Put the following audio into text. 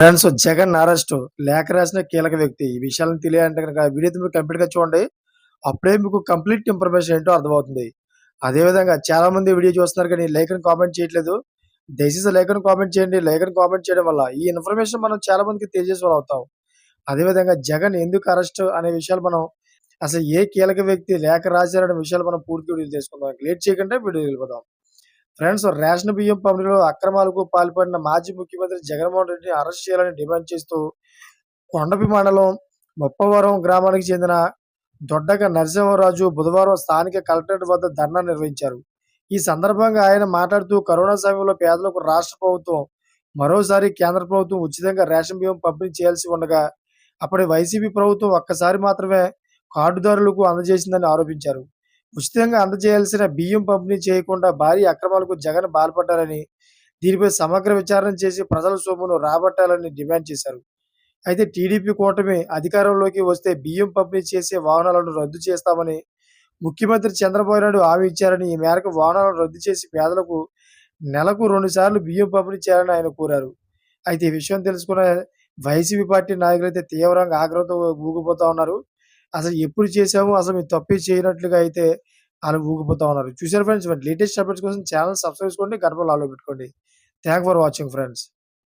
Friends Jagan arrest లేఖ రాసిన కీలక వ్యక్తి. ఈ విషయాలను తెలియాలంటే గనక వీడియో మీరు కంప్లీట్‌గా చూడండి. అప్పుడే మీకు కంప్లీట్ ఇన్ఫర్మేషన్ ఏంటో అర్థమవుతుంది. అదే విధంగా చాలా మంది వీడియో చూస్తున్నారు కానీ లైక్ అని కామెంట్ చేయట్లేదు. దయచేసి లైక్ అని కామెంట్ చేయండి. లైక్ అని కామెంట్ చేయడం వల్ల ఈ ఇన్ఫర్మేషన్ మనం చాలా మందికి తెలియజేసే వాళ్ళం అవుతాం. అదే విధంగా జగన్ ఎందుకు అరెస్టు అనే విషయాలు మనం అసలు ఏ కీలక వ్యక్తి లేఖ రాశారనే విషయాలు మనం పూర్తి వీడియోలు తెలుసుకుందాం. లేట్ చేయకుండా వీడియోకి వెళ్ళిపోదాం. ఫ్రెండ్స్ రేషన్ బియ్యం పంపిణీలో అక్రమాలకు పాల్పడిన మాజీ ముఖ్యమంత్రి జగన్మోహన్ రెడ్డిని అరెస్ట్ చేయాలని డిమాండ్ చేస్తూ కొండపి మండలం ముప్పవరం గ్రామానికి చెందిన దొడ్డక నరసింహరాజు బుధవారం స్థానిక కలెక్టరేట్ వద్ద ధర్నా నిర్వహించారు. ఈ సందర్భంగా ఆయన మాట్లాడుతూ కరోనా సమయంలో పేదలకు రాష్ట్ర ప్రభుత్వం మరోసారి కేంద్ర ప్రభుత్వం ఉచితంగా రేషన్ బియ్యం పంపిణీ చేయాల్సి ఉండగా అప్పటి వైసీపీ ప్రభుత్వం ఒక్కసారి మాత్రమే కార్డుదారులకు అందజేసిందని ఆరోపించారు. ఉచితంగా అందజేయాల్సిన బియ్యం పంపిణీ చేయకుండా భారీ అక్రమాలకు జగన్ బాల్పడ్డారని, దీనిపై సమగ్ర విచారణ చేసి ప్రజల సొమ్మును రాబట్టాలని డిమాండ్ చేశారు. అయితే టీడీపీ కూటమి అధికారంలోకి వస్తే బియ్యం పంపిణీ చేసే వాహనాలను రద్దు చేస్తామని ముఖ్యమంత్రి చంద్రబాబు నాయుడు హామీ ఇచ్చారని, ఈ మేరకు వాహనాలను రద్దు చేసి పేదలకు నెలకు 2 సార్లు బియ్యం పంపిణీ చేయాలని ఆయన కోరారు. అయితే ఈ విషయం తెలుసుకున్న వైసీపీ పార్టీ నాయకులైతే తీవ్రంగా ఆగ్రహంతో ఊగిపోతా ఉన్నారు. అసలు ఎప్పుడు చేసాము? అసలు మేము తప్పే చేయనట్లుగా అయితే ఆళ్ళు ఊగిపోతా ఉన్నారు. చూసారా ఫ్రెండ్స్, మరి లేటెస్ట్ అప్డేట్స్ కోసం ఛానెల్ సబ్స్క్రైబ్ చేసుకోండి. గంట ఆల్‌లో పెట్టుకోండి. Thank for watching friends.